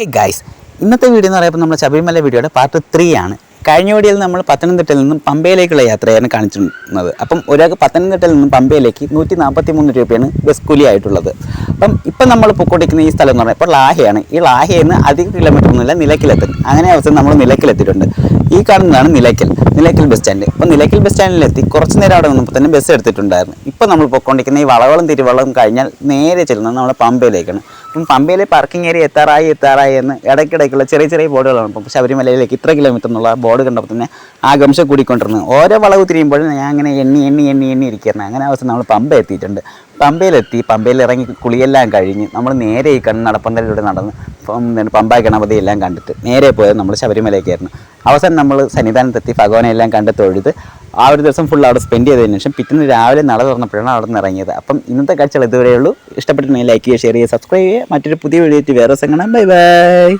Hey guys, ഇന്നത്തെ video എന്ന് പറയുമ്പോൾ നമ്മൾ ശബരിമല വീഡിയോയുടെ പാർട്ട് 3 ആണ്. കഴിഞ്ഞ വീഡിയോയിൽ നമ്മൾ പത്തനംതിട്ടയിൽ നിന്നും പമ്പയിലേക്കുള്ള യാത്രയാണ് കാണിച്ചിരുന്നത്. അപ്പം ഒരാൾക്ക് പത്തനംതിട്ടയിൽ നിന്നും പമ്പയിലേക്ക് 143 രൂപയാണ് ബസ് കൂലി ആയിട്ടുള്ളത്. ഇപ്പം നമ്മൾ പൊക്കോണ്ടിരിക്കുന്ന ഈ സ്ഥലം എന്ന് പറഞ്ഞാൽ ഇപ്പോൾ ലാഹയാണ്. ഈ ലാഹയിൽ നിന്ന് അധിക കിലോമീറ്റർ ഒന്നുമില്ല, നിലയ്ക്കലെത്തും. അങ്ങനെ അവസരം നമ്മൾ നിലയ്ക്കലെത്തിയിട്ടുണ്ട്. ഈ കാണുന്നതാണ് നിലയ്ക്കൽ ബസ് സ്റ്റാൻഡ്. ഇപ്പോൾ നിലയ്ക്കൽ ബസ് സ്റ്റാൻഡിലെത്തി കുറച്ച് നേരം അവിടെ നിന്നപ്പോൾ തന്നെ ബസ് എടുത്തിട്ടുണ്ടായിരുന്നു. ഇപ്പോൾ നമ്മൾ പൊക്കോണ്ടിരിക്കുന്ന ഈ വളവളം തിരുവള്ളം കഴിഞ്ഞാൽ നേരെ ചെല്ലുന്നത് നമ്മുടെ പമ്പയിലേക്കാണ്. അപ്പം പമ്പയിലെ പാർക്കിംഗ് ഏരിയ എത്താറായി എന്ന് ഇടയ്ക്കിടയ്ക്കുള്ള ചെറിയ ബോർഡുകളാണ്. ഇപ്പം ശബരിമലയിലേക്ക് ഇത്ര കിലോമീറ്റർ എന്നുള്ള ബോർഡ് കണ്ടപ്പോൾ തന്നെ ആകാംക്ഷ കൂടിക്കൊണ്ടിരുന്നത്. ഓരോ വളവ് തിരിയുമ്പോഴും ഞാൻ അങ്ങനെ എണ്ണി ഇരിക്കുകയാണ്. അങ്ങനെ അവസ്ഥ നമ്മൾ പമ്പ എത്തിയിട്ടുണ്ട്. പമ്പയിൽ ഇറങ്ങി കുളിയെല്ലാം കഴിഞ്ഞ് നമ്മൾ നേരെ ഈ നടപ്പന്തലിലൂടെ നടന്ന് പമ്പ ഗണപതി എല്ലാം കണ്ടിട്ട് നേരെ പോയത് നമ്മൾ ശബരിമലയ്ക്കായിരുന്നു. അവസാനം നമ്മൾ സന്നിധാനത്തെത്തി ഭഗവാനെ എല്ലാം കണ്ട് തൊഴുത് ആ ഒരു ദിവസം ഫുൾ അവിടെ സ്പെൻഡ് ചെയ്തതിനു ശേഷം പിറ്റേന്ന് രാവിലെ നട തുറന്നപ്പോഴാണ് അവിടെ നിന്ന് ഇറങ്ങിയത്. അപ്പം ഇന്നത്തെ കാഴ്ചകൾ ഇതുവരെയുള്ളൂ. ഇഷ്ടപ്പെട്ടിട്ടുണ്ടെങ്കിൽ ലൈക്ക് ചെയ്യുക, ഷെയർ ചെയ്യുക, സബ്സ്ക്രൈബ് ചെയ്യുക. മറ്റൊരു പുതിയ വീഡിയോ വേറെ ദിവസം കാണാം. ബൈ.